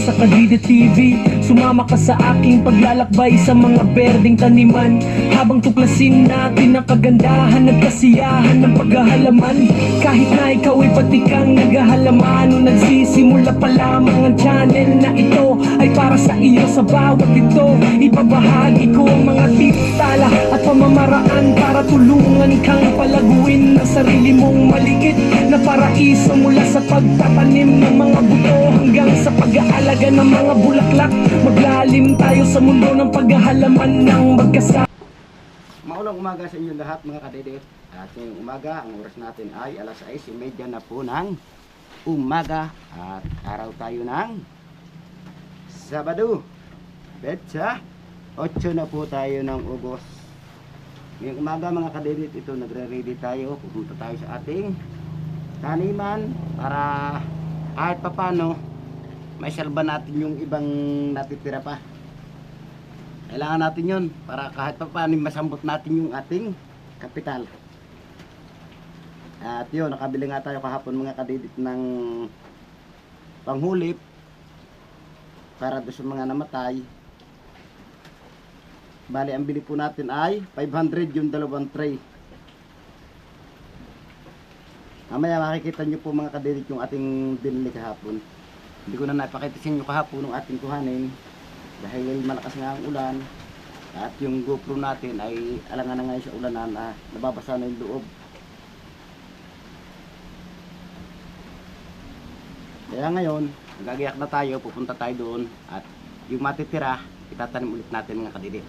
Sa Kadide TV, sumama ka sa aking paglalakbay sa mga berdeng taniman, habang tuklasin natin ang kagandahan at kasiyahan ng paghahalaman. Kahit na ikaw ay pati kang naghahalaman o nagsisimula pa lamang ang channel na ito ay para sa iyo. Sa bawat ito, ibabahagi ko ang mga tips, tala at pamamaraan para tulungan kang palaguin ang sarili mong maliit na paraiso, mula sa pagtatanim ng mga buto hanggang sa pag-aalaga ng mga bulaklak. Maglalim tayo sa mundo ng paghahalaman ng magkasama. Maulang umaga sa inyo lahat mga kadede. At ngayong umaga, ang oras natin ay alas 6:30 na po ng umaga. At araw tayo ng Sabado. Betsa 8 na po tayo ng August. Ngayong umaga mga kadede, ito nagre-ready tayo. Pupunta tayo sa ating taniman para kahit papano may salba natin yung ibang natitira pa. Kailangan natin yun para kahit papano masambot natin yung ating kapital. At yun, nakabili nga tayo kahapon mga kadidit ng panghulip para doon sa mga namatay. Bali, ang bili po natin ay 500 yung dalawang tray. Mamaya makikita nyo po mga kadidit yung ating binili kahapon. Hindi ko na napakita sa inyo kahapon ng ating kuhanin dahil malakas nga ang ulan at yung GoPro natin ay alangan na ngayon sa ulanan, nababasa na yung loob. Kaya ngayon gagayak na tayo, pupunta tayo doon at yung matitira itatanim ulit natin mga kadidit.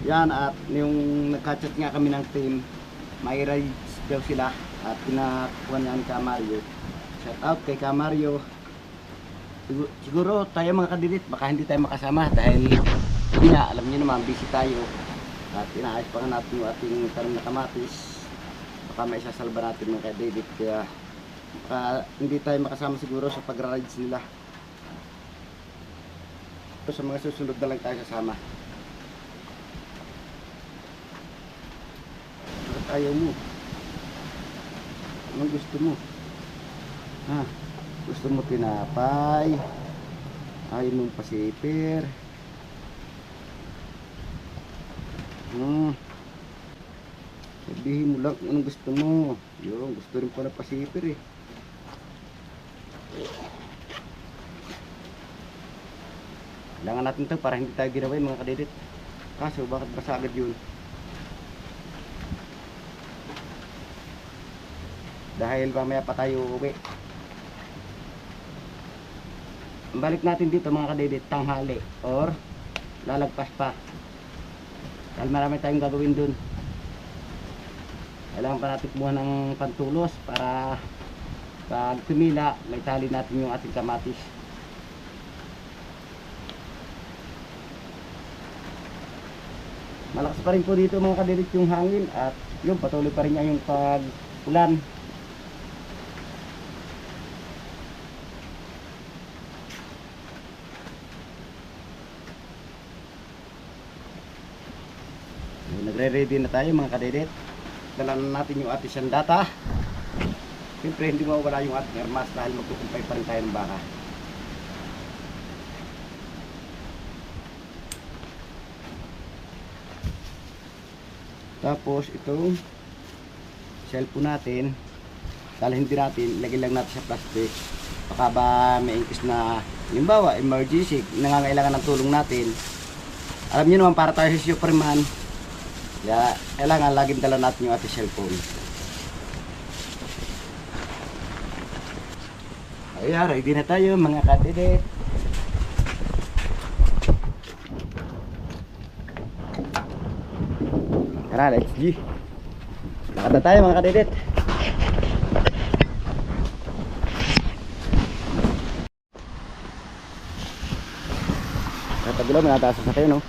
Yan, at yung nagka-chat nga kami ng team, may rides daw sila at pinakuha niya ni Kamario. Shout out kay Kamario. Siguro tayo mga kadidit baka hindi tayo makasama dahil hindi nga, alam niyo naman busy tayo at inaayos pa nga natin yung ating tanim na kamatis. Baka may isasalba natin mga kadidit, kaya baka hindi tayo makasama siguro sa pag-rides nila. So, sa mga susunod na lang tayo sasama. Ayaw mo. Anong gusto mo? Ha? Gusto mo tinapay? Ayaw mong pasipir? Sabihin mo lang anong gusto mo. Yung gusto rin pala pasipir eh. Kailangan natin ito para hindi tayo ginawin mga kadidit. Kaso bakit basa agad yun? Dahil mamaya pa tayo uwi. Balik natin dito mga kadidit tanghali or lalagpas pa. Dahil marami tayong gagawin dun. Kailangan pa natin kumuha ng pantulos para pag tumila may tali natin yung ating kamatis. Malakas pa rin po dito mga kadidit yung hangin at yun patuloy pa rin niya yung pag-ulan. Nagre-ready na tayo mga kadidit. Dala na natin yung ating sandata. Siyempre hindi mawala yung ating armas dahil magkukumpay pa rin tayo ng baka. Tapos itong cellphone natin, dalhin din natin, lagay lang natin sa plastic. Baka ba may ingkis na halimbawa emergency, nangangailangan ng tulong natin. Alam niyo naman para tayo si Superman, kaya kailangan laging dala natin yung ating cellphone. Ayan, ready na tayo mga kadidit. Tara, let's go. Lakad na tayo mga kadidit. Tagulo, manataas sa kayo, no?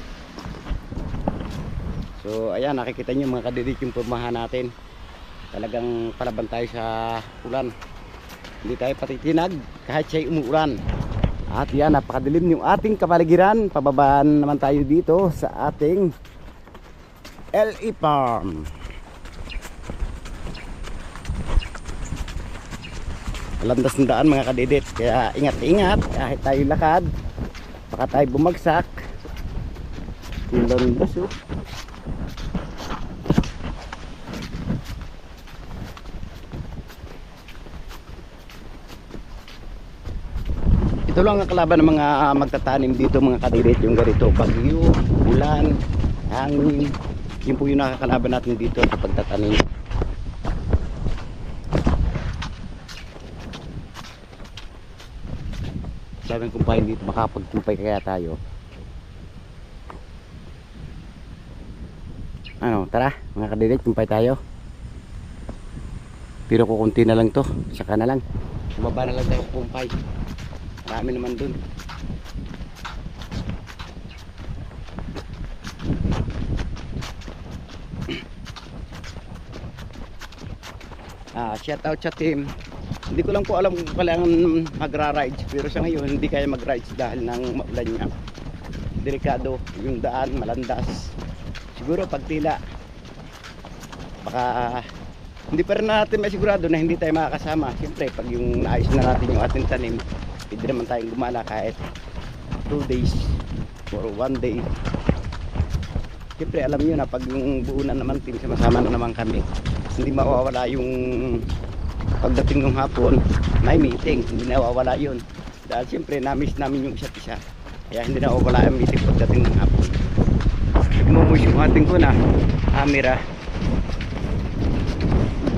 So ayan, nakikita nyo mga kadirit yung pumahan natin. Talagang palaban tayo sa ulan. Hindi tayo patitinag kahit siya'y umuulan. At yan, napakadilim yung ating kapaligiran. Pababaan naman tayo dito sa ating LE Farm. Landas ng daan mga kadidit, kaya ingat-ingat kahit tayo lakad, baka tayo bumagsak. Yung landas oh. Ito lang ang kalaban ng mga magtatanim dito mga kadidit, yung ganito, bagyo, ulan, hangin. Yun po yung nakakalaban natin dito sa pagtatanim. Daming kumpay dito, makapagkumpay kaya tayo. Ano, tara mga kadirit, kumpay tayo. Pero kukunti na lang to, saka na lang. Bumaba na lang tayo kumpay. Marami naman dun. Shout out sa team. Hindi ko lang po alam kung kailangan magra-rides, pero sa ngayon hindi kaya mag-rides dahil ng maulan niya. Delikado yung daan, malandas. Siguro pag tila baka hindi pa rin natin masigurado na hindi tayo makakasama. Siyempre pag yung naayos na natin yung ating tanim, hindi naman tayong gumala kahit 2 days or 1 day. Siyempre alam nyo na pag yung buo na naman team, sama-sama na naman kami, hindi mawawala yung pagdating ng hapon may meeting, hindi nawawala yun dahil siyempre na-miss namin yung isa't isa, kaya hindi nawawala yung meeting pagdating ng hapon. Nagmumush yung ating ko na camera,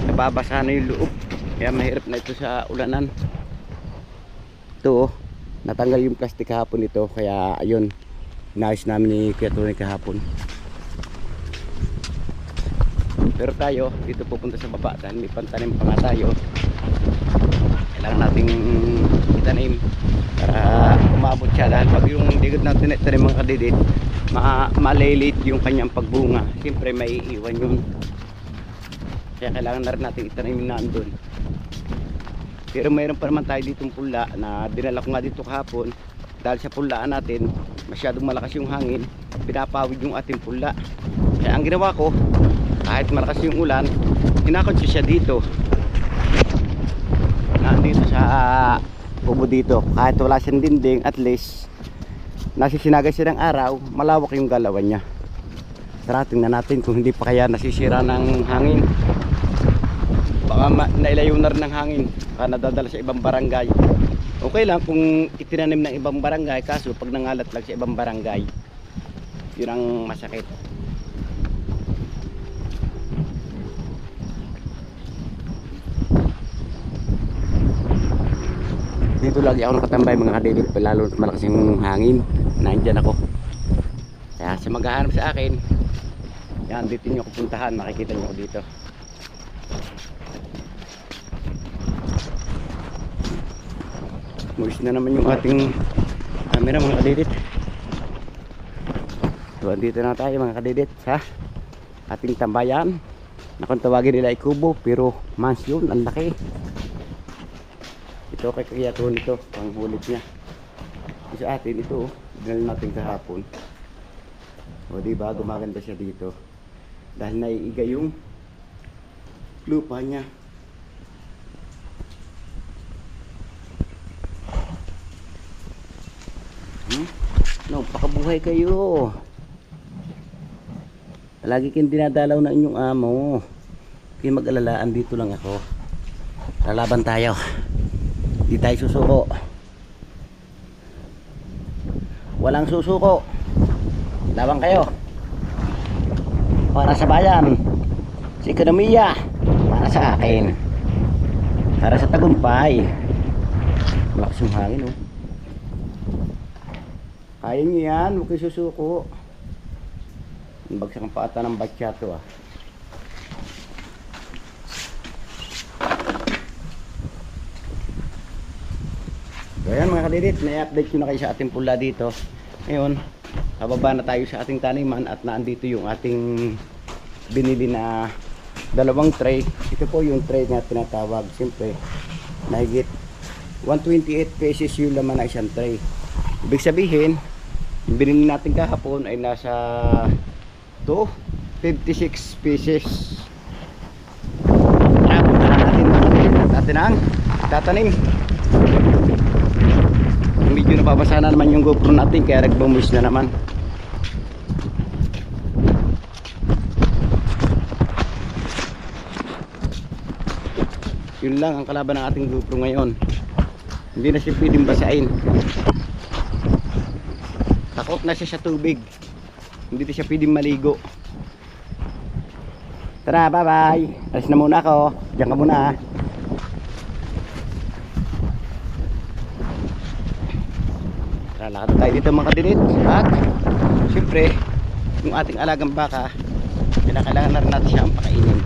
nababasa na yung loob, kaya mahirap na ito sa ulanan. Ito natanggal yung plastic kahapon ito, kaya ayun, inayos namin ni Kuya Tony kahapon. Pero tayo dito pupunta sa baba dahil may pantanim pa nga tayo. Kailangan nating itanim para umabot siya, dahil pag yung digod natin itanim mga kadidit, malilate yung kanyang pagbunga. Siyempre may iiwan yun, kaya kailangan na rin natin itanim na andun. Pero mayroon pa naman tayo ditong pula na dinala ko nga dito kahapon. Dahil sa pulaan natin masyadong malakas yung hangin, pinapawid yung ating pula. Kaya ang ginawa ko, kahit malakas yung ulan, hinakot siya dito, nandito sa kubo dito. Kahit wala siyang dinding, at least nasisinagay siya ng araw, malawak yung galawan niya. Tara, tingnan natin kung hindi pa kaya nasisira ng hangin. Baka nailayo na rin ng hangin, baka nadadala sa ibang barangay. Okay lang kung itinanim ng ibang barangay, kaso pag nangalat lang sa ibang barangay, yun ang masakit. Dito lagi ako nakatambay mga kadidit, lalo malakas yung hangin, nandiyan ako. Kaya sa maghahanap sa akin, yan, dito nyo ako puntahan, makikita nyo ako dito. Mulis na naman yung ating camera mga kadidit. So dito na tayo mga kadidit sa ating tambayan na kung tawagin nila ay kubo, pero mansion, ang laki. Ito kay Kuya Tony ito, panghulit niya. Sa atin ito, dinala natin kahapon. O diba, gumaganda siya dito dahil naiiga yung lupa niya. No, pakabuhay kayo. Lagi kayong dinadalaw na inyong amo. Kaya mag-alalaan, dito lang ako. Lalaban tayo. Di tayo susuko. Walang susuko. Laban kayo. Para sa bayan. Sa ekonomiya. Para sa akin. Para sa tagumpay. Malakas yung hangin oh. Kaya nyo yan. Huwag kayo susuko. Bagsak ang paata ng batya to ah. So ayan mga kadidit, na-update ko na kayo sa ating pula dito. Ngayon, Pababa na tayo sa ating taniman at naandito yung ating binili na dalawang tray. Ito po yung tray na tinatawag. Siyempre, mahigit 128 pesos yung laman na isang tray. Ibig sabihin, yung binili natin kahapon ay nasa 56 pieces. Puntahan natin ang tatanim. Medyo nababasa na naman yung GoPro natin kaya nagbamulis na naman. Yun lang ang kalaban ng ating GoPro ngayon. Hindi na siya pwedeng basain. Takot na siya sa tubig. Hindi na siya pwedeng maligo. Tara, bye bye. Alis na muna ako. Diyan ka muna. Tara, lakad tayo dito mga kadilit. At siyempre, yung ating alagang baka, kailangan na rin natin siya ang pakainin.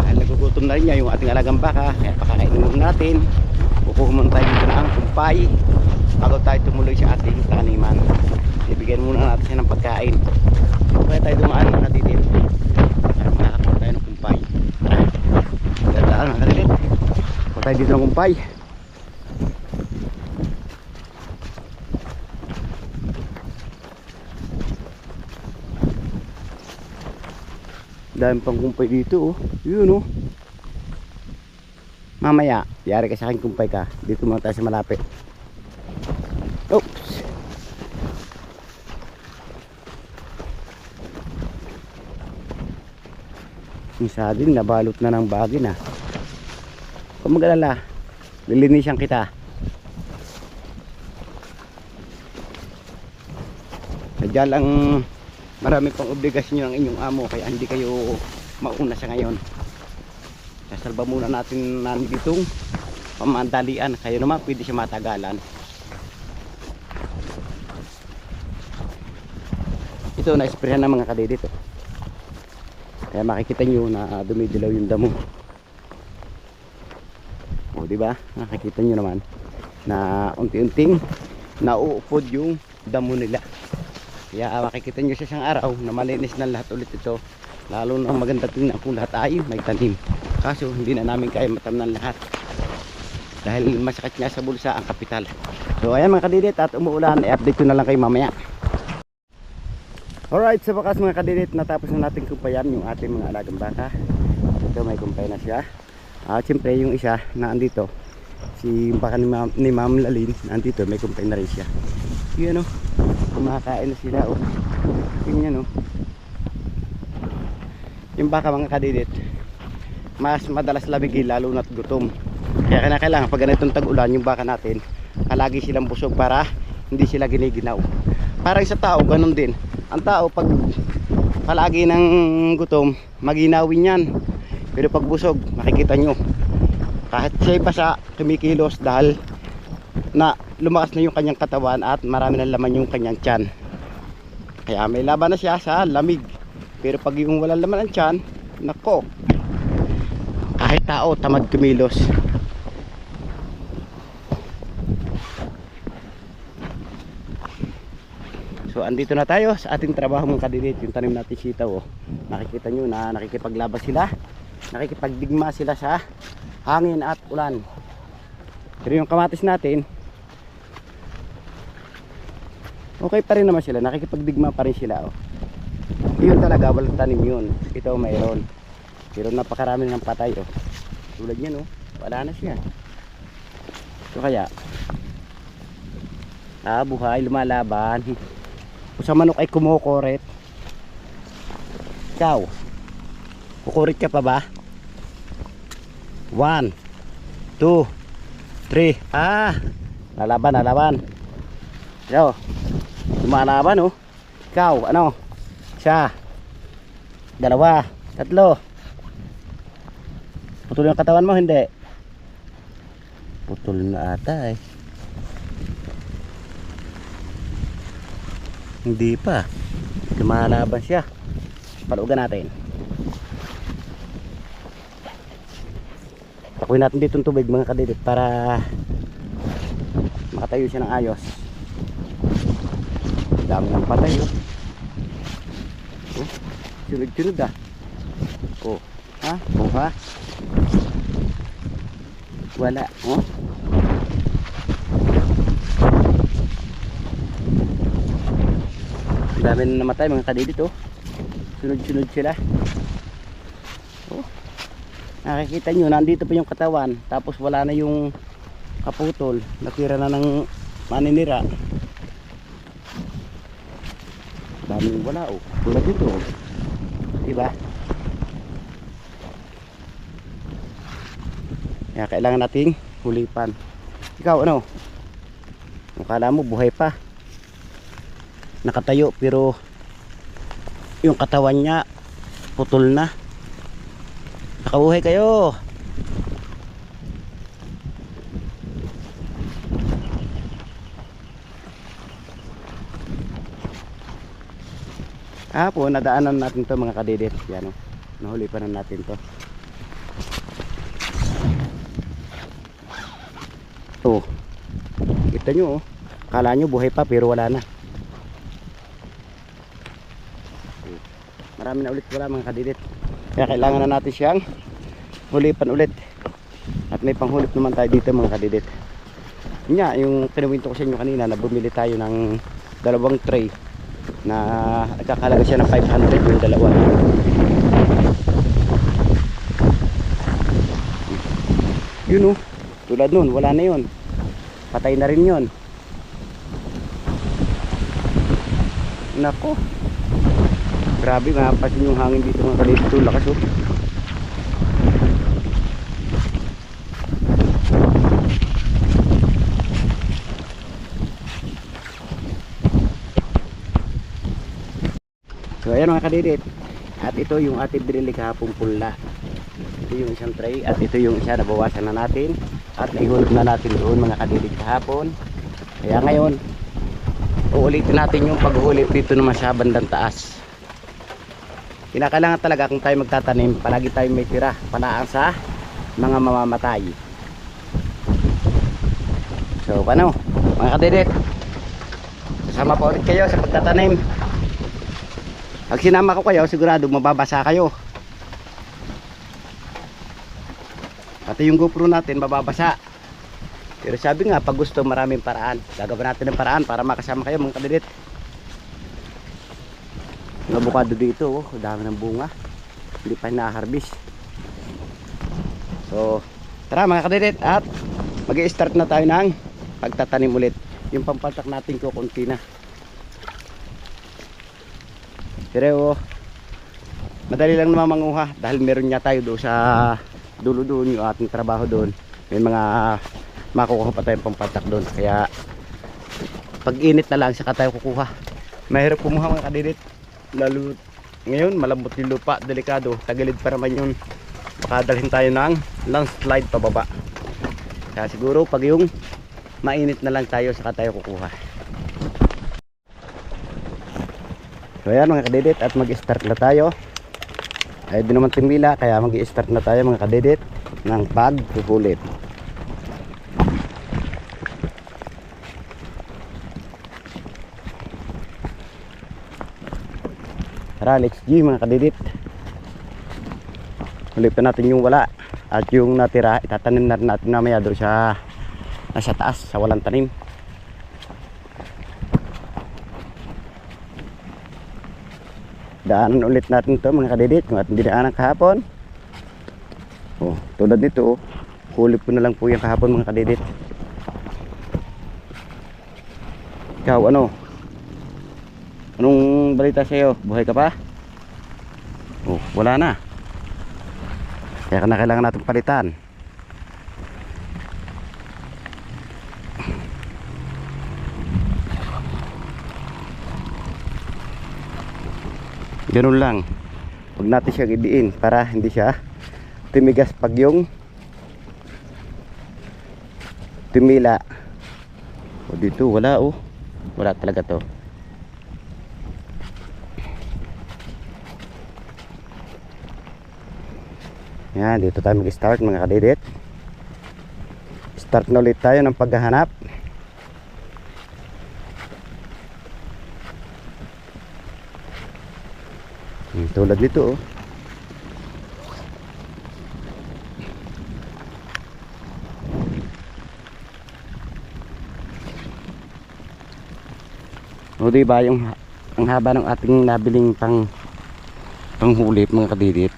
Dahil nagugutom na rin niya yung ating alagang baka, kaya pakakainin muna natin. Kukuha muna tayo dito na ang kumpay bago tayo tumuloy sa ating taniman. Ibigyan muna natin siya ng pagkain. Kaya tayo dumaan mga kadilit. Makakakuha tayo ng kumpay. Tara, mga kadilit. Kuha tayo dito ng kumpay. Dami pang kumpay dito, oh. Yun, oh. Mamaya, yari ka sa akin kumpay ka. Dito muna tayo sa malapit. Oops. Yung sadin, nabalot na ng bagin, ah. Kung mag-alala, lilinisan kita. Sadya lang, marami pang obligasyon ng inyong amo kaya hindi kayo mauna sa ngayon. Sasalba muna natin ditong pamandalian. Kayo naman pwede siya matagalan. Ito na-sprayan ng mga kadidit, oh. Kaya makikita nyo na dumidilaw yung damo. O diba? Nakikita nyo naman na unti-unting nauupod yung damo nila. Kaya makikita nyo sa isang araw na malinis na lahat ulit ito. Lalo na maganda tingnan kung lahat ay may tanim. Kaso hindi na namin kaya matamnan lahat. Dahil masakit nga sa bulsa ang kapital. So ayan mga kadidit, at umuulan, i-update ko na lang kayo mamaya. Alright, sa bakas mga kadidit, natapos na natin kumpayan yung ating mga alagang baka. Ito may kumpay na siya. Siyempre yung isa na andito, si baka ni Ma'am Lalin, andito may kumpay na rin siya. Yun, oh. Kumakain na sila, oh. Tingnan, oh. Yung baka mga kadidit, mas madalas lamigin lalo na't gutom. Kaya kailangan pag ganitong tag-ulan yung baka natin, palagi silang busog para hindi sila giniginaw. Parang sa tao, ganun din. Ang tao pag palagi ng gutom, maginawin yan. Pero pag busog, makikita nyo, kahit siya basa, kumikilos dahil na lumakas na yung kanyang katawan at marami na laman yung kanyang tiyan. Kaya may laban na siya sa lamig. Pero pag yung walang laman ang tiyan, nako, kahit tao tamad kumilos. So andito na tayo sa ating trabaho mga kadidit. Yung tanim natin sitaw, oh. Nakikita nyo na nakikipaglaban sila, nakikipagdigma sila sa hangin at ulan. Pero yung kamatis natin, okay pa rin naman sila, nakikipagdigma pa rin sila, oh. Yun talaga, walang tanim yun. Ito mayroon. Pero napakarami ng patay, oh. Tulad yan, oh. Wala na siya. So kaya buhay, lumalaban. Kung sa manok ay kumukurit, ikaw, kukurit ka pa ba? 1, 2, 3. Lalaban. Yo, lumalaban, oh. Ikaw, ano? 1, 2, 3. Putol yung katawan mo, hindi? Putol na ata, eh. Hindi pa. Lumalaban siya. Palugan natin. Takuin natin dito ng tubig mga kadidit para makatayo siya ng ayos. dami ng patay oh. Oh, sunod-sunod ah. Oh, ha? Oh, ha? Wala, oh. Ang dami na namatay mga kadidit oh. Sunod-sunod sila. Oh. Nakikita nyo, nandito pa yung katawan. Tapos wala na yung kaputol. Natira na ng maninira. Daming wala oh. Tulad dito oh. Diba? Kaya kailangan nating hulipan. Ikaw ano? Akala mo buhay pa. Nakatayo pero yung katawan niya putol na. Nakabuhay kayo. Po, nadaanan natin to mga kadidit. Yan o. Nahuli pa na natin to. To. Kita nyo oh. Kala nyo buhay pa pero wala na. Marami na ulit wala mga kadidit. Kaya kailangan na natin siyang hulipan ulit. At may panghulip naman tayo dito mga kadidit. Yun nga, yung kinuwento ko sa inyo kanina na bumili tayo ng dalawang tray na nagkakalaga siya ng 500 yung dalawa. Yun oh, tulad nun, wala na yun. Patay na rin yun. Nako, grabe nga pasin yung hangin dito mga kalito. Lakas oh. So ayan mga kadidit. At ito yung ating binili kahapong pula. Ito yung isang tray. At ito yung isa nabawasan na natin. At naihulog na natin doon mga kadidit kahapon. Kaya ngayon uulitin natin yung paghulip dito naman sa bandang taas. Kinakailangan talaga kung tayo magtatanim, palagi tayo may tira palaan sa mga mamamatay. So paano mga kadidit, kasama pa ulit kayo sa pagtatanim. Pag sinama ko kayo, sigurado mababasa kayo. Pati yung GoPro natin mababasa. Pero sabi nga, pag gusto maraming paraan, gagawin natin ng paraan para makasama kayo mga kadidit. Yung avocado dito, oh, dami ng bunga. Hindi pa na-harvest. So, tara mga kadidit, at mag-i-start na tayo ng pagtatanim ulit. Yung pampatak natin ko konti na. Pero madali lang naman manguha dahil meron niya tayo doon sa dulo doon, yung ating trabaho doon. May mga makukuha pa tayong pampatak doon. Kaya pag init na lang saka tayo kukuha. Mahirap kumuha mga kadidit. Lalo ngayon malambot yung lupa, delikado. Tagilid pa naman yun. Baka dalhin tayo ng landslide pababa. Kaya siguro pag yung mainit na lang tayo saka tayo kukuha. So ayan mga kadidit, at mag-start na tayo. Ay di naman tingwila, kaya mag-start na tayo mga kadidit ng paghuhulip. Tara, let's go mga kadidit. Hulipin natin yung wala. At yung natira, itatanim na rin natin namaya doon sa nasa taas, sa walang tanim. Daanan ulit natin to mga kadidit, yung ating dinaanan kahapon. Oh, tulad nito, oh. Hulip ko na lang po yung kahapon mga kadidit. Ikaw ano? Anong balita sa'yo? Buhay ka pa? Oh, wala na. Kaya na kailangan natin palitan. Ganun lang. Huwag natin siya idiin para hindi siya tumigas pag yung tumila. O dito wala oh. Wala talaga to. Yan, dito tayo mag-start mga kadidit. Start na ulit tayo ng paghahanap. Tulad nito oh. O diba yung ang haba ng ating nabiling panghuli mga kadidit.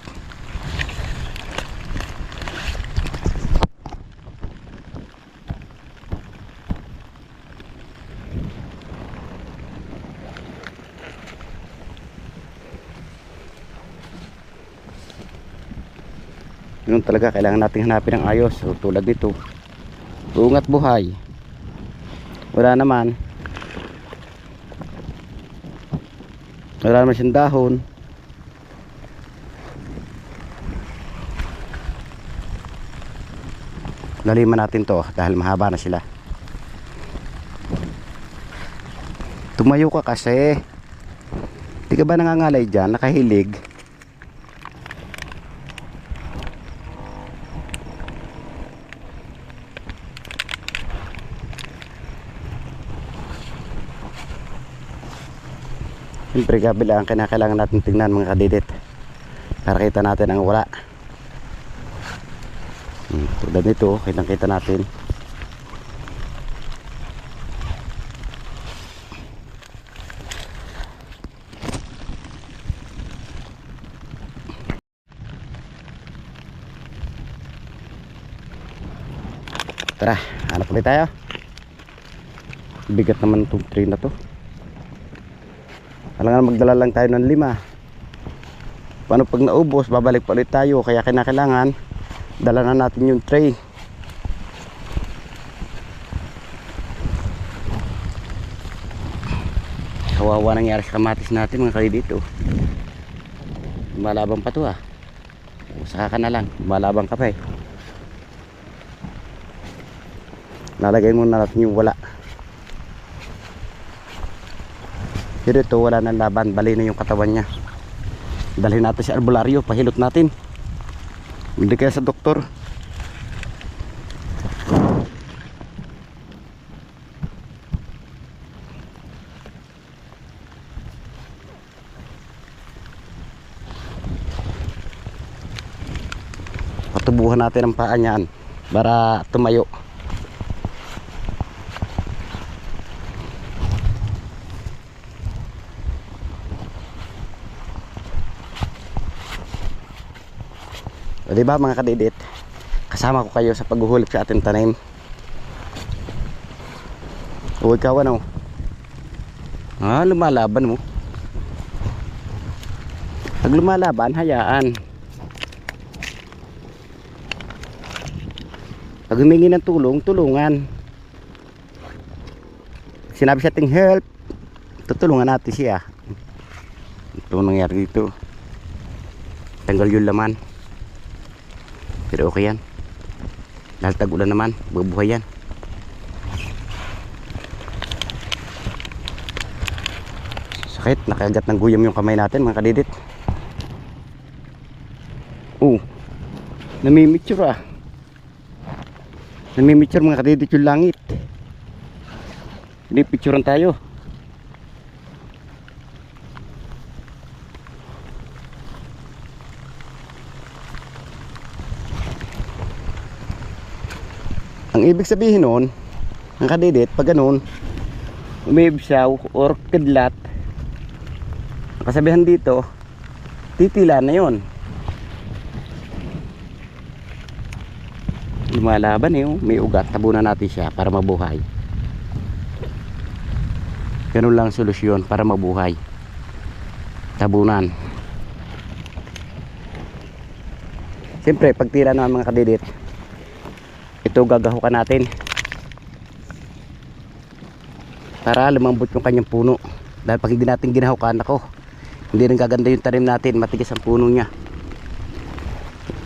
Yun talaga, kailangan natin hanapin ng ayos. So, tulad nito, ungat buhay, wala naman siyang dahon. Laliman natin to dahil mahaba na sila. Tumayo ka kasi, di ka ba nangangalay dyan, nakahilig? Siyempre kabila ang kailangan natin tingnan mga kadidit para kita natin ang wala. Tulad nito, kitang kita natin. Tara, hanap ulit tayo. Bigat naman itong tree na to. Kailangan magdala lang tayo ng 5. Paano pag naubos, babalik pa ulit tayo. Kaya kailangan dala na natin yung tray. Kawawa nangyari sa kamatis natin mga kalidito. Malabang pa to ah. Saka ka na lang, malabang ka pa eh. Lalagay muna natin yung wala. Pero ito wala nang laban, bali na yung katawan niya. Dalhin natin sa albularyo, pahilot natin. Hindi kaya sa doktor. Patubuhan natin ang paa niyan para tumayo. O diba mga kadidit, kasama ko kayo sa paghuhulip sa ating tanim. O ikaw ano? Lumalaban mo. Pag lumalaban, hayaan. Pag humingi ng tulong, tulungan. Sinabi sa ating help, tutulungan natin siya. Ito nangyari dito. Tanggal yung laman. Pero okay yan. Dahil tag-ulan naman, bubuhay yan. Sakit, nakagat ng guyam yung kamay natin mga kadidit. Namimicture ah. Namimicture mga kadidit yung langit. Hindi picturean tayo. Ang ibig sabihin nun, ang kadidit, pag ganun, umibsaw or kidlat, ang kasabihan dito, titila na yon. Lumalaban may ugat, tabunan natin siya para mabuhay. Ganun lang solusyon para mabuhay. Tabunan. Siyempre, pag tira naman mga kadidit, ito gagahukan natin para lumambot yung kanyang puno. Dahil pag hindi natin ginahukan, ako, hindi rin gaganda yung tanim natin, matigas ang puno niya.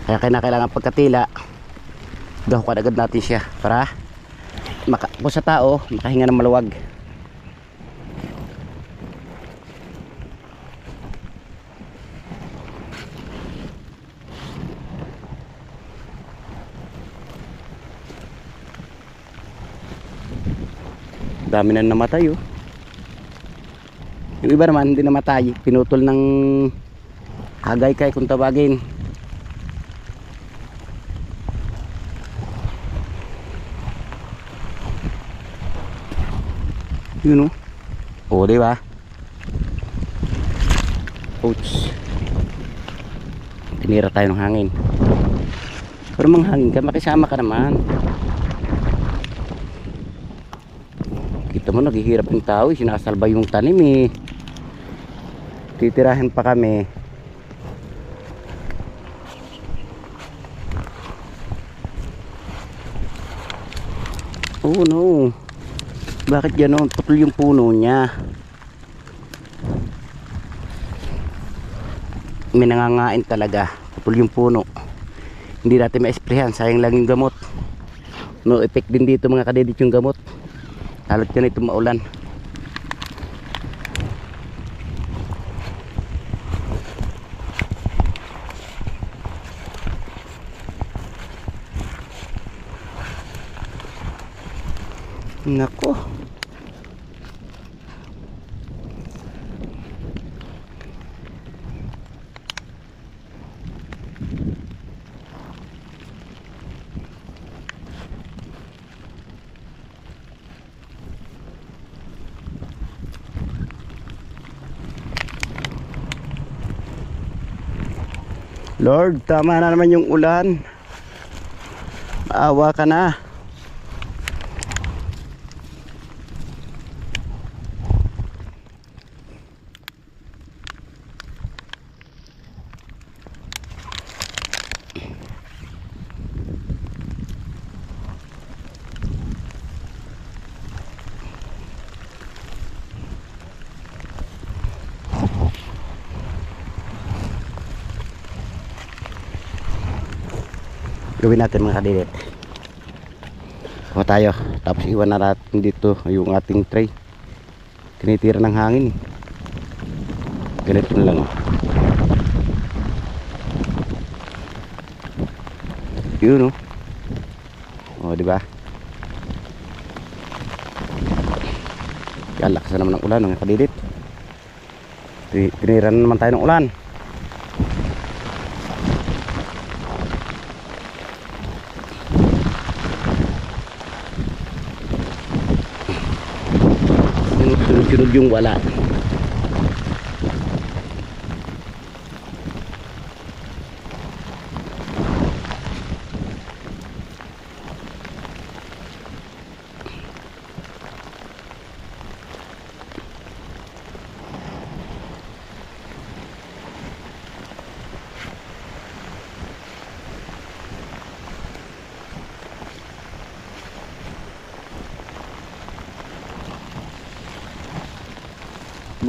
Kaya kailangan pagkatila, gahukan agad natin siya para kung sa tao makahinga ng maluwag. Dami na namatay oh. Yung iba naman hindi namatay, pinutol ng Hagay kay kung tawagin. Yun o. O, diba? Ouch. Tinira tayo ng hangin. Pero manghangin ka, makisama ka naman. Kita mo, naghihirap yung tao, sinasalba yung tanim eh. Titirahin pa kami. Oh no. Bakit gano'n? Putol yung puno niya. May nangangain talaga. Putol yung puno. Hindi natin ma-esprehan. Sayang lang yung gamot. No effect din dito mga kadedit yung gamot. Lalo't yan ito maulan. Nako. Lord, tama na naman yung ulan. Maawa ka na. Gawin natin mga kadilit. Kuha tayo, tapos iwan na natin dito yung ating tray. Tinitira ng hangin. Ganito na lang. Yun oh. O, di ba? Yan, lakas na naman ng ulan mga kadilit. Tinira na naman tayo ng ulan. Sunod-sunod yung wala.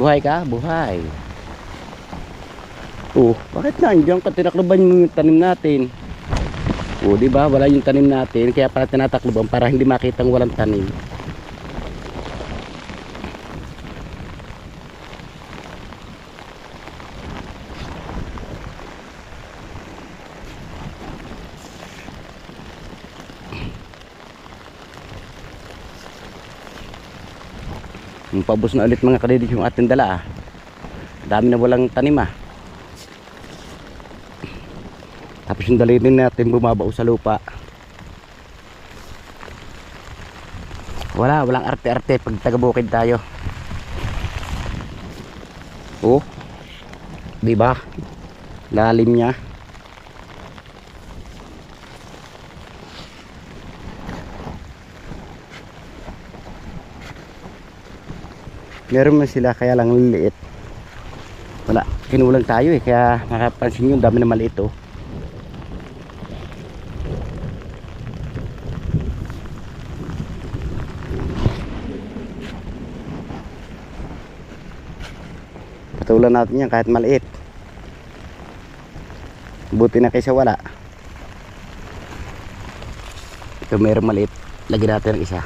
Buhay ka? Buhay. Oh, bakit nandiyan ka tinakloban yung tanim natin? Oh, di ba? Wala yung tanim natin, kaya para tinatakloban para hindi makitang walang tanim. Paubos na ulit mga kadidit yung ating dala. Dami na walang tanim ah. Tapos yung dalhin natin bumabao sa lupa. Walang arte-arte pag taga-bukid tayo. Oh. Di ba? Lalim niya. Meron man sila kaya lang liliit. Wala, kinulang tayo eh, kaya nakapansin nyo dami na maliit oh. Patulan natin yan kahit maliit. Buti na kaysa wala. Ito meron maliit, lagyan natin ng isa.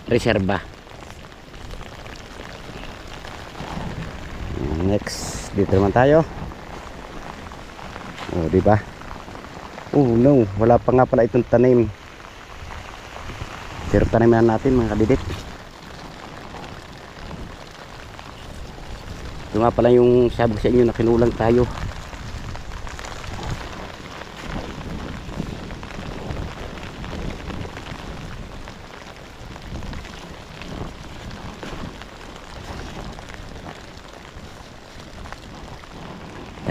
Reserba. Next, dito naman tayo. Oh, di ba? Oh no, wala pa nga pala itong tanim. Pero taniman natin mga kadidit. Ito nga pala yung sabi sa inyo na kinulang tayo.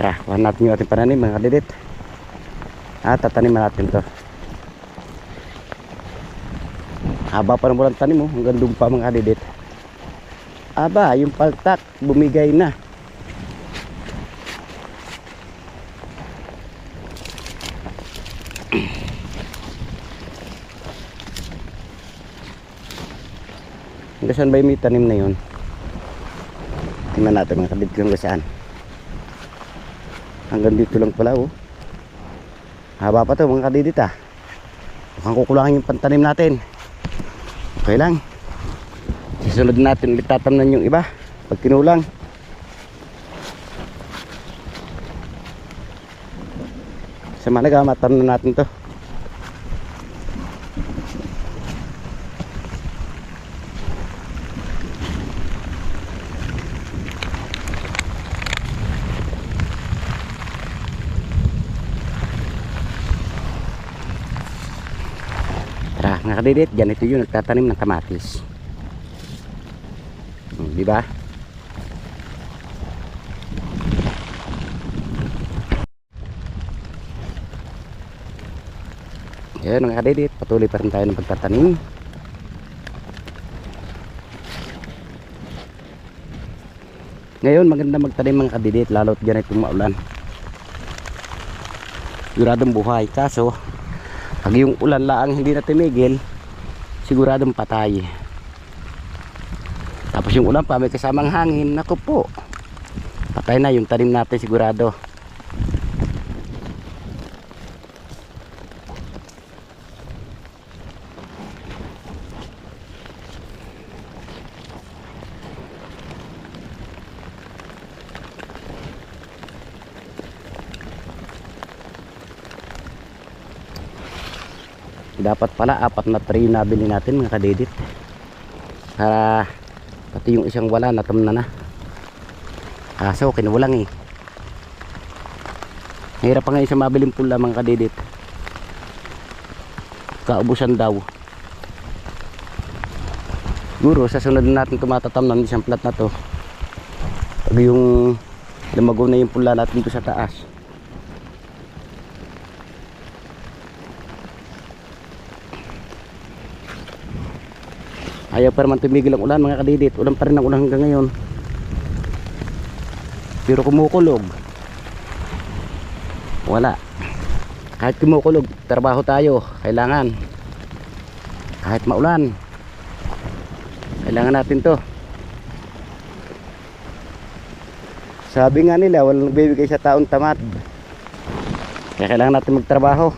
Tara, kuha natin yung ating pananim mga kadidit. At tataniman natin to. Haba pa ng walang tanim mo, hanggang doon pa mga kadidit. Aba, yung paltak bumigay na. Hanggang saan ba yung may tanim na yun? Tingnan natin mga kadidit kung saan. Hanggang dito lang pala oh. Haba pa to mga kadidit ah. Mukhang kukulangin yung pantanim natin. Okay lang. Susunod natin ulit tatamnan yung iba pag kinulang. Sa malaga matamnan natin to. Tara mga kadidit, ganito yun nagtatanim ng kamatis. Di ba? Ayan mga kadidit, patuloy pa rin tayo ng pagtatanim. Ngayon maganda magtanim mga kadidit, lalo't ganito maulan. Siguradong buhay, kaso pag yung ulan laang hindi na tumigil, siguradong patay. Tapos yung ulan pa may kasamang hangin, naku po, patay na yung tanim natin sigurado. Dapat pala 4 na tray na bili natin mga kadidit, para pati yung isang wala natamna na. Kaso kinulang eh. Hirap pa nga isa mabiling pula mga kadidit, kaubusan daw. Siguro sa sunod natin tumatatam ng isang plat na to, pag yung lumago na yung pula natin dito sa taas. Ayaw pa naman tumigil ang ulan mga kadidit. Ulan pa rin ang ulan hanggang ngayon. Pero kumukulog, wala. Kahit kumukulog, trabaho tayo. Kailangan. Kahit maulan, kailangan natin to. Sabi nga nila, walang nagbibigay sa taong tamad. Kaya kailangan natin magtrabaho.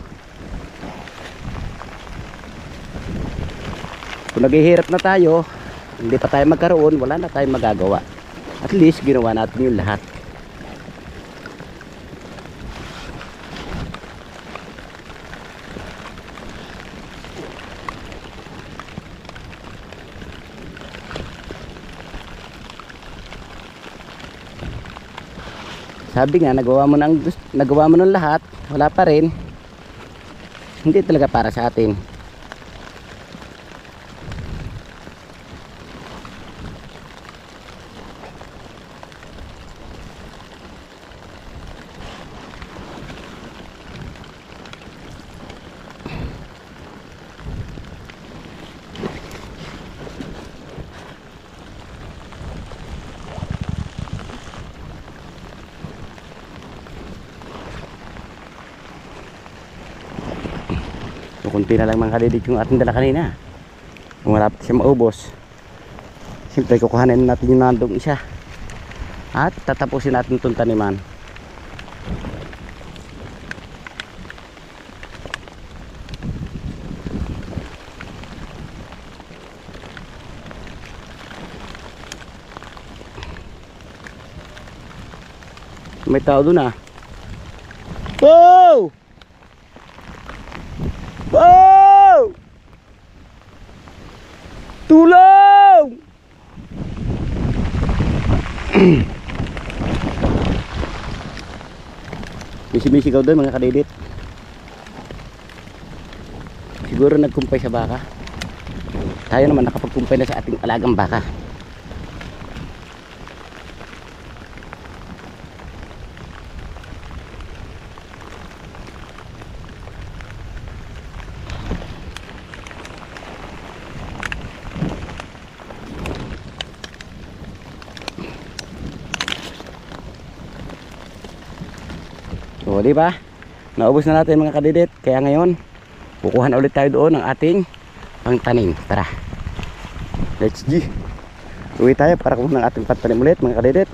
Kung naghihirap na tayo, hindi pa tayo magkaroon, wala na tayong magagawa. At least ginawa natin yung lahat. Sabi nga, nagawa mo ng lahat, wala pa rin. Hindi talaga para sa atin. So, kunti na lang mga kadidit yung ating dala kanina. Kung malapit siya maubos, siyempre kukuhanin natin yung nandong isa at tatapusin natin itong taniman. May tao dun ah. Wow! Wow! Tulong! Misi-misigaw doon mga kadidit. Siguro nagkumpay sa baka. Tayo naman nakapagkumpay na sa ating alagang baka. O, di ba? Naubos na natin mga kadidit. Kaya ngayon, kukuha na ulit tayo doon ng ating pangtanim. Tara. Let's go. Uwi tayo para kuha ng ating pangtanim ulit mga kadidit.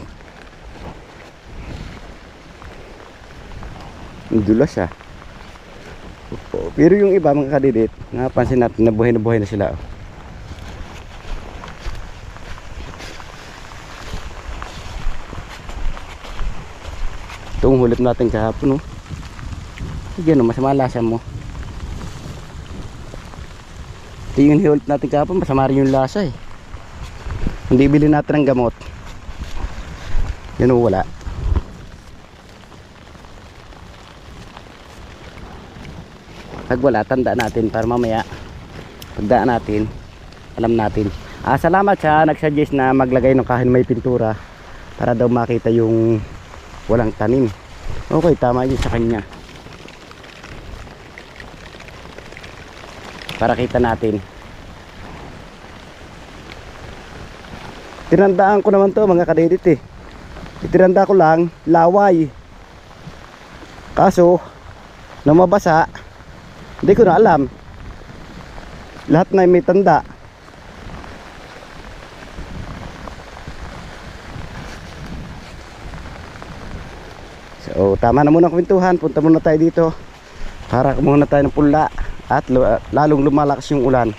Ang dulas ah. Pero yung iba mga kadidit, napansin natin na buhay na sila. Itong hulip natin kahapon, no? Sige, no, masama lasa mo. Ito yung hulip natin kahapon, masama rin yung lasa eh. Hindi bilhin natin ng gamot. Yan o, wala. Pag wala, tanda natin para mamaya pagdaan natin, alam natin. Salamat sa nagsuggest na maglagay ng kahoy may pintura para daw makita yung walang tanim. Okay, tama yun sa kanya. Para kita natin. Tinandaan ko naman to mga kadidit eh. Itinanda ko lang, laway. Kaso, nang mabasa, hindi ko na alam. Lahat na may tanda. So tama na muna ang kwentuhan. Punta muna tayo dito para kumuha na tayo ng pula. At lalong lumalakas yung ulan.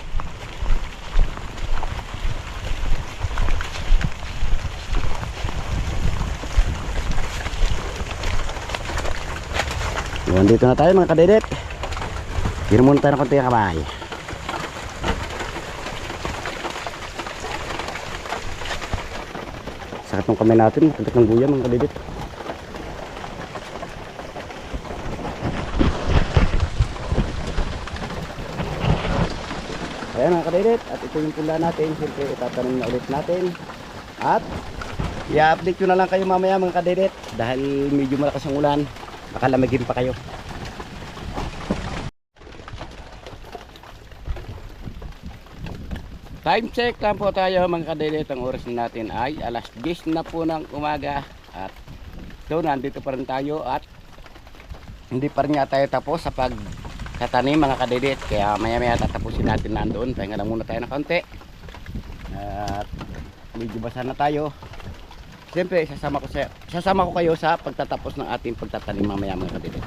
Dito na tayo mga kadidit. Tira muna tayo ng konti ang kamay. Sakit ng kamay natin. Sakit ng guya mga kadidit. Ayan mga kadidit. At ito yung pula natin. Siyempre itatanim na ulit natin. At i-update ko na lang kayo mamaya mga kadidit. Dahil medyo malakas ang ulan. Baka lamigin pa kayo. Time check lang po tayo mga kadidit. Ang oras natin ay alas 10 na po ng umaga. At so nandito pa rin tayo at hindi pa rin nga tayo tapos sa pagtatanim mga kadidit. Kaya maya maya tatapusin natin nandoon. Pahinga lang muna tayo ng konti. At medyo basa na tayo. Siyempre sasama ko kayo sa pagtatapos ng ating pagtatanim mamaya mga kadidit.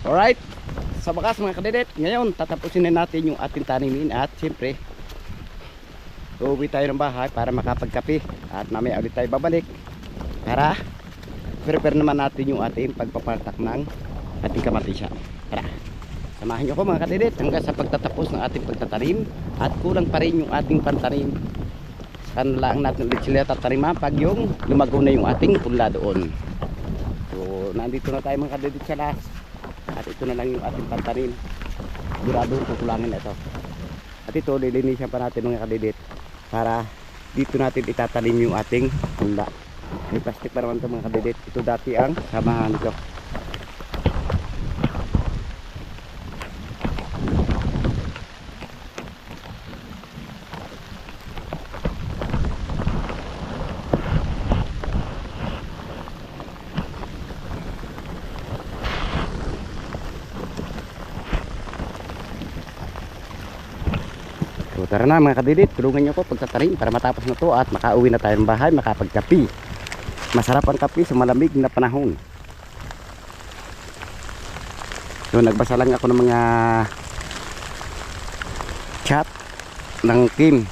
Alright. Sa bakas mga kadidit, ngayon tatapusin na natin yung ating tanimin at siyempre uuwi tayo ng bahay para makapagkape at mamaya ulit tayo babalik para prepare naman natin yung ating pagpapatak ng ating kamatisya. Tara, samahan nyo ko mga kadidit hanggang sa pagtatapos ng ating pagtatanim at kulang pa rin yung ating pantanim. Saan lang natin ulit sila tataniman pag yung lumago na yung ating punla doon. So nandito na tayo mga kadidit sa last. At ito na lang yung ating pantanim. Sigurado kukulangin na ito. At ito lilinisan pa natin mga kadidit para dito natin itatanim yung ating punla. May plastic pa naman ito mga kadidit. Ito dati ang samahan nito. So tara na mga kadidit, tulungan nyo ko pagtatanim para matapos na to at makauwi na tayo ng bahay, makapagkapi. Masarap ang kapi sa malamig na panahon. So nagbasa lang ako ng mga chat ng Kim.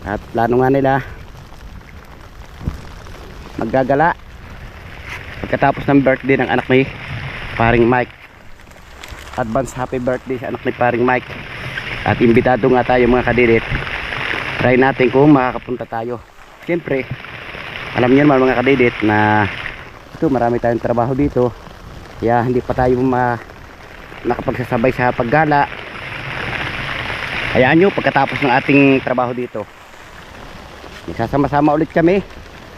At plano nga nila maggagala pagkatapos ng birthday ng anak ni paring Mike. Advance happy birthday sa anak ni paring Mike. At imbitado nga tayo mga kadidit. Try natin kung makakapunta tayo. Siyempre alam niyo naman mga kadidit na ito marami tayong trabaho dito. Kaya hindi pa tayo nakapagsasabay sa paggala. Hayaan nyo pagkatapos ng ating trabaho dito magsasama-sama ulit kami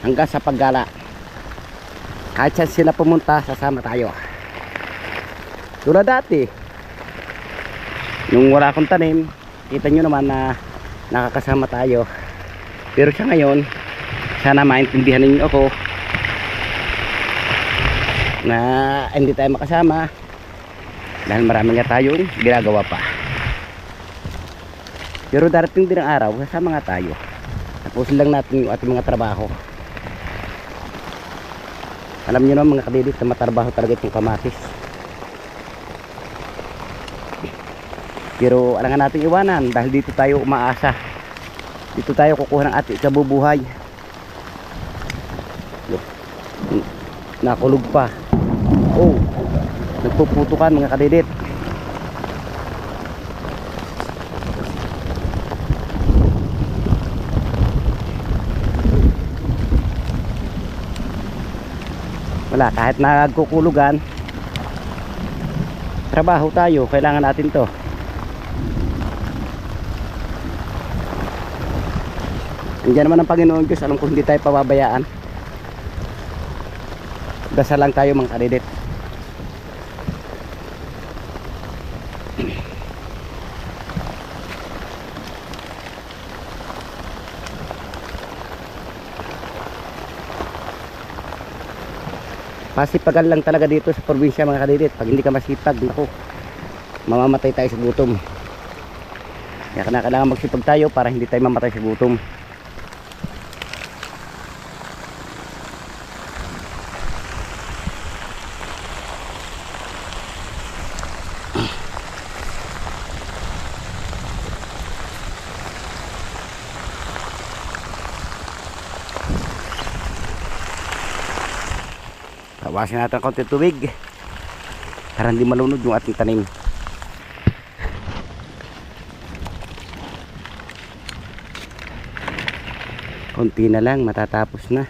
hanggang sa paggala. Kahit saan sila pumunta sasama tayo. Tulad dati nung wala akong tanim, kita nyo naman na nakakasama tayo. Pero sa ngayon, sana maintindihan ninyo ako na hindi tayo makasama dahil marami nga tayong ginagawa pa. Pero darating din ang araw, kasama nga tayo. Tapusin lang natin yung ating mga trabaho. Alam nyo naman mga kadidit na matrabaho talaga itong kamatis. Pero alangan natin iwanan dahil dito tayo umaasa. Dito tayo kukuha ng ating kabubuhay. Nakulog pa. Oh, nagpuputukan mga kadidit. Wala, kahit nagkukulugan, trabaho tayo, kailangan natin to. Andiyan naman ang Panginoon Diyos, alam ko hindi tayo pababayaan. Dasal lang tayo mga kadidit. Pasipagan lang talaga dito sa probinsya mga kadidit. Pag hindi ka masipag, naku, mamamatay tayo sa gutom. Kaya kailangan magsipag tayo para hindi tayo mamatay sa gutom. Tawasin natin konti tubig para hindi malunod yung ating tanim. Konti na lang, matatapos na.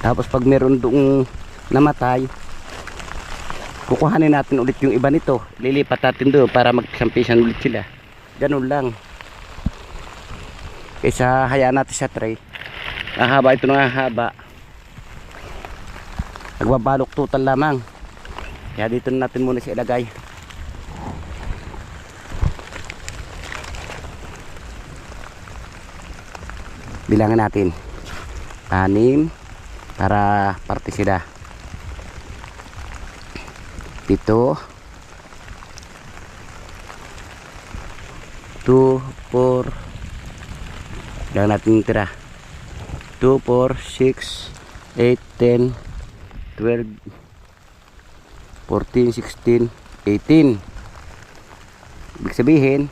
Tapos pag meron doong namatay, kukuhanin natin ulit yung iba nito. Lilipat natin doon para magsampisan ulit sila. Ganun lang. Kaysa hayaan natin sa tray. Haba ito na haba. Nagbabalok total lamang. Kaya dito na natin muna siya ilagay. Bilangan natin 6 para parte sila. 7 2 4 bilangan natin tira 2, 4, 6, 8, 10, 12, 14, 16, 18. Ibig sabihin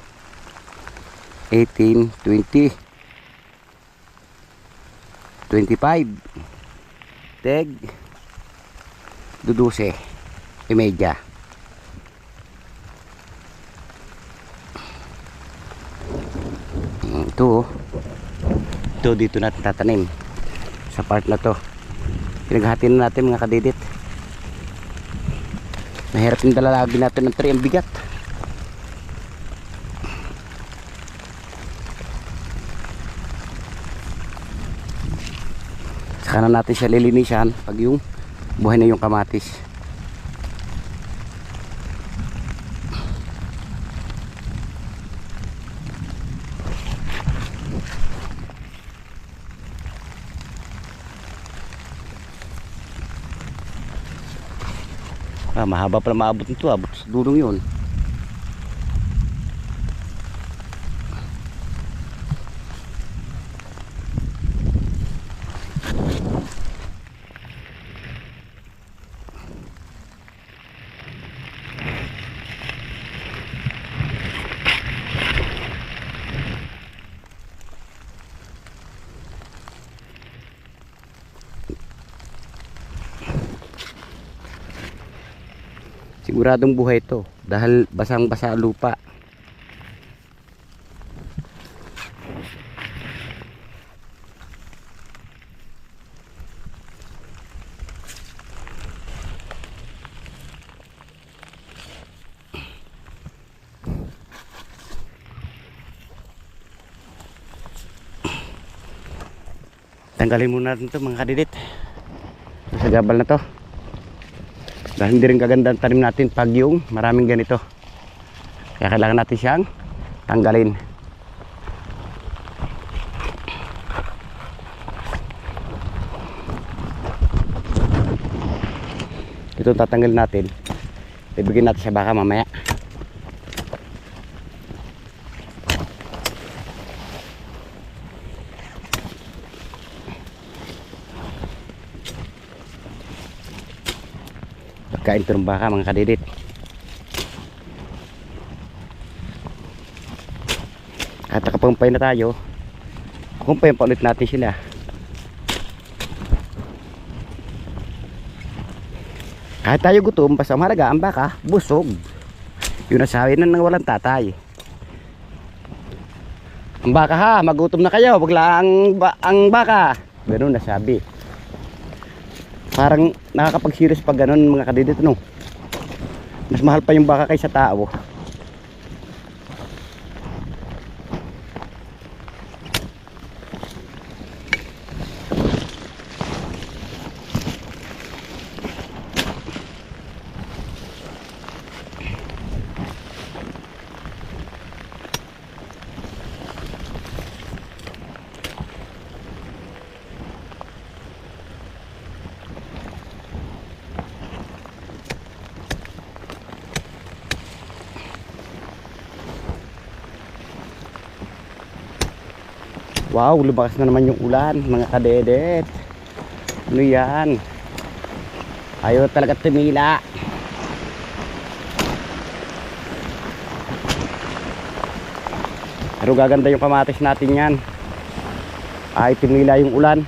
18, 20, 25, teg, 12, imedya. Ito dito natin tatanim sa part na to. Pinaghati na natin mga kadidit. Mahirap yung dalalagin natin ng tray, ang bigat. Saka na natin siya lilinisan pag yung buhay na yung kamatis. Mahaba pala maabot nito, abot sa dulong yun. Siguradong buhay ito dahil basang-basa lupa. Tanggalin muna natin ito mga kadidit sa gabal na to. Dahil hindi rin kaganda ang tanim natin pag yung maraming ganito. Kaya kailangan natin siyang tanggalin. Ito tatanggal natin. Ibigay natin sa baka mamaya. Pagkain ito ng baka mga kadidit. At nakapampay na tayo. Kumpayan pa ulit natin sila. Kahit tayo gutom, basta mahalaga ang baka, busog. Yun ang sabi ng walang tatay. Ang baka ha, magutom na kayo, wag lang ang baka. Ganun nasabi. Parang nakakapag-serious pag ganun mga kadidit, no? Mas mahal pa yung baka kaysa tao. Wow, lumakas na naman yung ulan mga kadedet. Ano yan? Ayaw talaga tumila. Pero gaganda yung kamatis natin yan. Ay tumila yung ulan.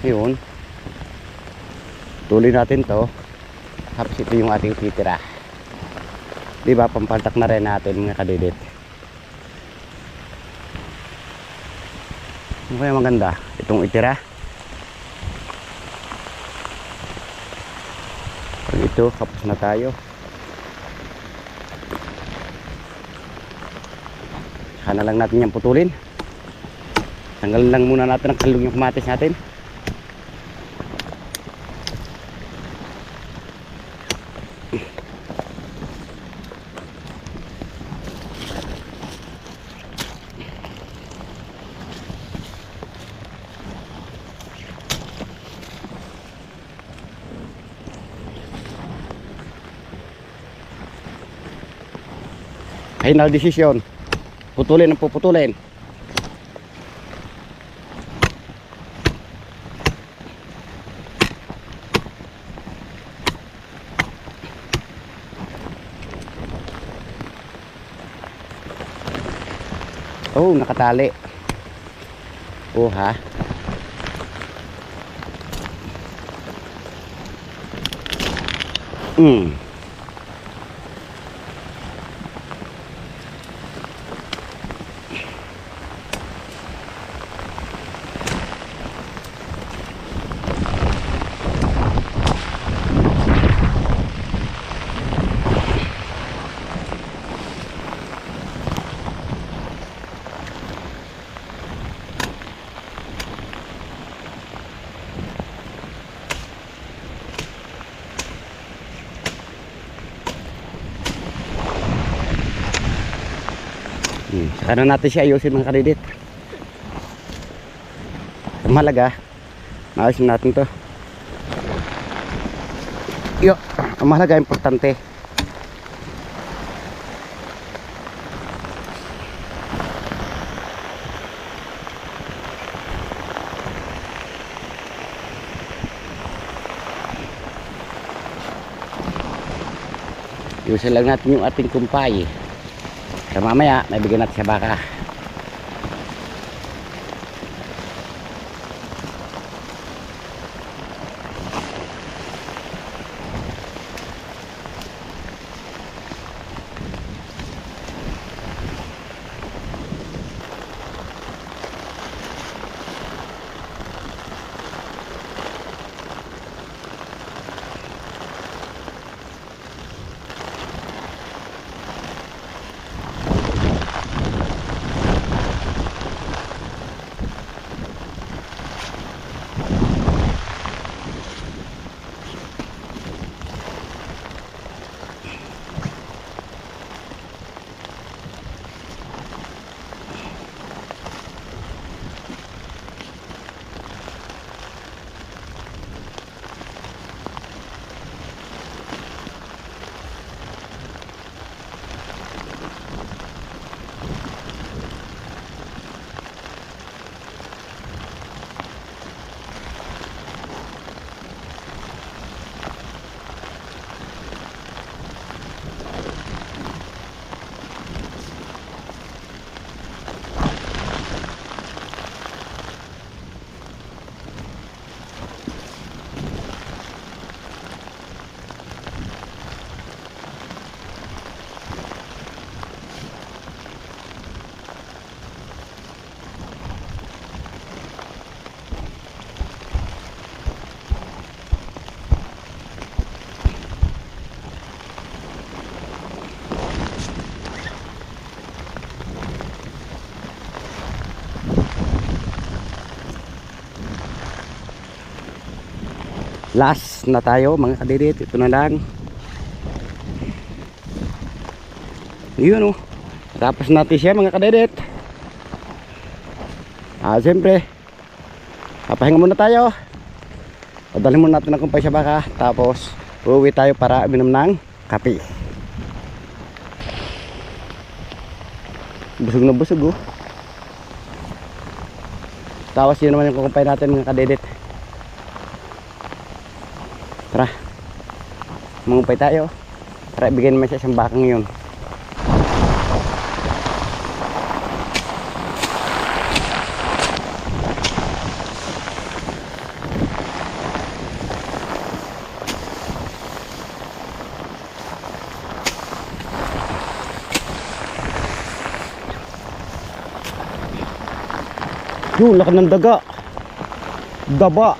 Yun. Tuloy natin to. Tapos ito yung ating titira. Diba, pampaltak na rin natin mga kadidit. Ano kaya maganda? Itong itira. Pag ito, kapos na tayo. Saka na lang natin yung putulin. Tanggalin lang muna natin ang kalong yung kamatis natin. Final decision. Putulin ang puputulin. Oh, nakatali. Oh ha. Saka na natin siya ayusin mga kadidit. Ang mahalaga, maayusin natin to. Yo, ang mahalaga, importante. Ayusin lang natin yung ating kumpay. So mamaya, may bigyan natin sa baka. last na tayo mga kadidit. Ito na lang. Yun oh. Tapos natin siya mga kadidit. Siyempre papahinga muna tayo. Padalhin muna natin ng kumpay sa baka. Tapos uuwi tayo para minom ng kape. Busog na busog oh. Tapos yun naman yung kukumpay natin mga kadidit. Tara, mangumpay tayo para ibigay naman siya isang bakang yun. Yung laki ng daga. Daba.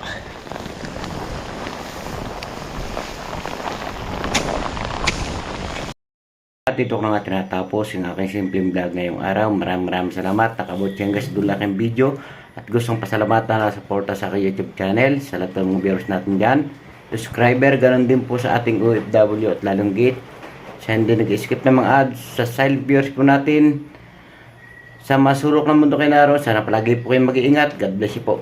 At dito ko na nga tinatapos yung aking simpleng vlog ngayong araw. Maraming salamat. Nakabot siya hanggang sa dulo aking video. At gustong pasalamatan na suporta sa aking YouTube channel. Sa lahat ng mga viewers natin dyan. Subscriber, ganun din po sa ating OFW at lalong gate. Sa hindi nag-skip ng mga ads. Sa silent viewers po natin. Sa masurok ng mundo kayo naroon. Sana palagi po kayong mag-iingat. God bless you po.